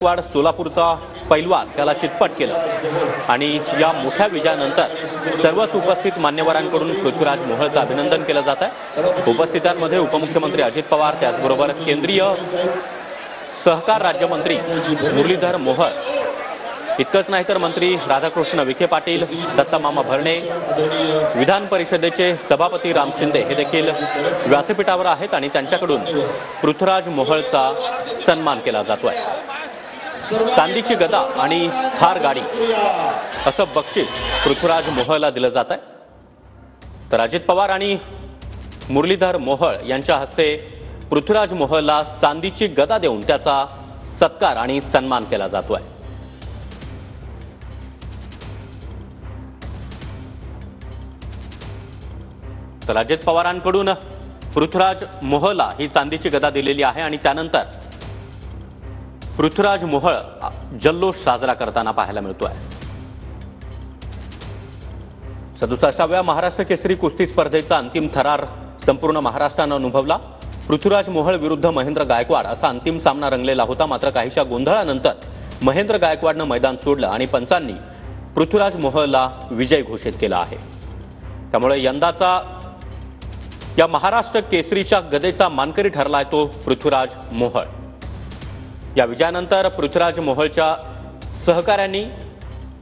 वाड सोलापूरचा पैलवान त्याला चितपट केलं आणि या मोठ्या विजयानंतर सर्वच उपस्थित मान्यवरांकडून पृथ्वीराज मोहोळचं अभिनंदन केलं जात आहे। उपस्थितांमध्ये उपमुख्यमंत्री अजित पवार, त्याचबरोबर केंद्रीय सहकार राज्यमंत्री मुरलीधर मोहोळ, इतकंच नाही तर मंत्री राधाकृष्ण विखे पाटील, दत्तामामा भरणे, विधान परिषदेचे सभापती राम शिंदे हे देखील व्यासपीठावर आहेत आणि त्यांच्याकडून पृथ्वीराज मोहोळचा सन्मान केला जातोय। चांदीची गदा आणि थार गाडी असं बक्षीस पृथ्वीराज मोहोळला दिलं जात आहे। तर अजित पवार आणि मुरलीधर मोहोळ यांच्या हस्ते पृथ्वीराज मोहोळला चांदीची गदा देऊन त्याचा सत्कार आणि सन्मान केला जातोय। तर अजित पवारांकडून पृथ्वीराज मोहोळला ही चांदीची गदा दिलेली आहे आणि त्यानंतर पृथ्वीराज मोहोळ जल्लोष साजरा करताना पाहायला मिळतोय। 67व्या महाराष्ट्र केसरी कुस्ती स्पर्धेचा अंतिम थरार संपूर्ण महाराष्ट्रानं अनुभवला। पृथ्वीराज मोहोळ विरुद्ध महेंद्र गायकवाड असा अंतिम सामना रंगलेला होता। मात्र काहीशा गोंधळानंतर महेंद्र गायकवाडनं मैदान सोडलं आणि पंचांनी पृथ्वीराज मोहोळला विजय घोषित केला आहे। त्यामुळे यंदाचा या महाराष्ट्र केसरीच्या गदेचा मानकरी ठरलाय तो पृथ्वीराज मोहोळ। या विजयानंतर पृथ्वीराज मोहोळच्या सहकाऱ्यांनी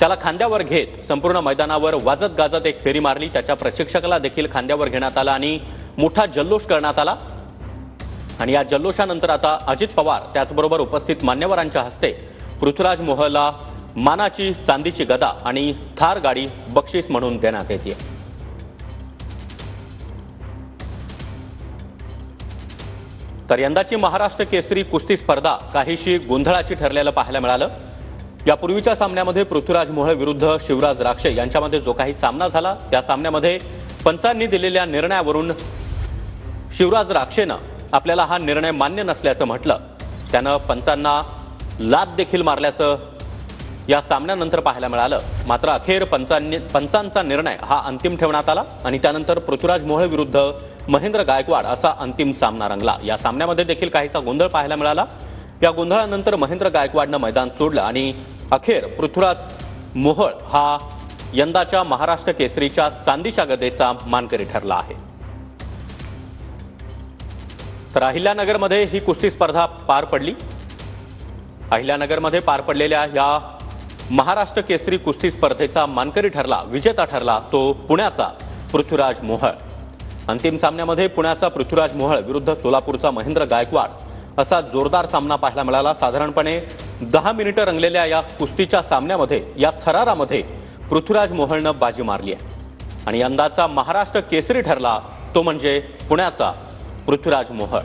त्याला खांद्यावर घेत संपूर्ण मैदानावर वाजत गाजत एक फेरी मारली। त्याच्या प्रशिक्षकाला देखील खांद्यावर घेण्यात आला आणि मोठा जल्लोष करण्यात आला आणि या जल्लोषानंतर आता अजित पवार त्याचबरोबर उपस्थित मान्यवरांच्या हस्ते पृथ्वीराज मोहोळला मानाची चांदीची गदा आणि थार गाडी बक्षीस म्हणून देण्यात येते। तर यंदाची महाराष्ट्र केसरी कुस्ती स्पर्धा काहीशी गोंधळाची ठरलेलं पाहायला मिळालं। यापूर्वीच्या सामन्यामध्ये पृथ्वीराज मोहोळ विरुद्ध शिवराज राक्षे यांच्यामध्ये जो काही सामना झाला त्या सामन्यामध्ये पंचांनी दिलेल्या निर्णयावरून शिवराज राक्षेनं आपल्याला हा निर्णय मान्य नसल्याचं म्हटलं। त्यानं पंचांना लाथ देखील मारल्याचं या सामन्यानंतर पाहायला मिळालं। मात्र अखेर पंचांचा निर्णय हा अंतिम ठेवण्यात आला आणि त्यानंतर पृथ्वीराज मोहोळ विरुद्ध महेंद्र गायकवाड असा अंतिम सामना रंगला। या सामन्यामध्ये देखील काहीसा गोंधळ पाहायला मिळाला। या गोंधळानंतर महेंद्र गायकवाडनं मैदान सोडलं आणि अखेर पृथ्वीराज मोहोळ हा यंदाच्या महाराष्ट्र केसरीच्या चांदीच्या गदेचा मानकरी ठरला आहे। तर अहिल्यानगरमध्ये ही कुस्ती स्पर्धा पार पडली। अहिल्यानगरमध्ये पार पडलेल्या या महाराष्ट्र केसरी कुस्ती स्पर्धेचा मानकरी ठरला, विजेता ठरला तो पुण्याचा पृथ्वीराज मोहोळ। अंतिम सामन्यामध्ये पुण्याचा पृथ्वीराज मोहोळ विरुद्ध सोलापूरचा महेंद्र गायकवाड असा जोरदार सामना पाहायला मिळाला। साधारणपणे 10 मिनिटं रंगलेल्या या कुस्तीच्या सामन्यामध्ये या थरारामध्ये पृथ्वीराज मोहोळनं बाजी मारली आहे आणि यंदाचा महाराष्ट्र केसरी ठरला तो म्हणजे पुण्याचा पृथ्वीराज मोहोळ।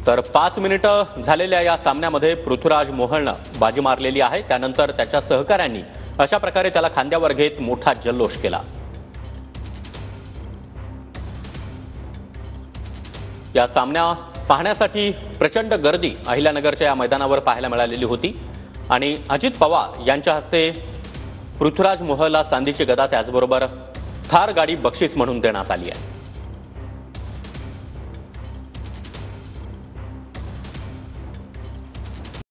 तर 5 मिनिटं झालेल्या या सामन्यामध्ये पृथ्वीराज मोहोळनं बाजी मारलेली आहे। त्यानंतर त्याच्या सहकाऱ्यांनी अशा प्रकारे त्याला खांद्यावर घेत मोठा जल्लोष केला। या सामना पाहण्यासाठी प्रचंड गर्दी अहिल्यानगरच्या या मैदानावर पाहायला मिळालेली होती आणि अजित पवार यांच्या हस्ते पृथ्वीराज मोहोळला चांदीची गदा त्याचबरोबर थार गाडी बक्षीस म्हणून देण्यात आली आहे।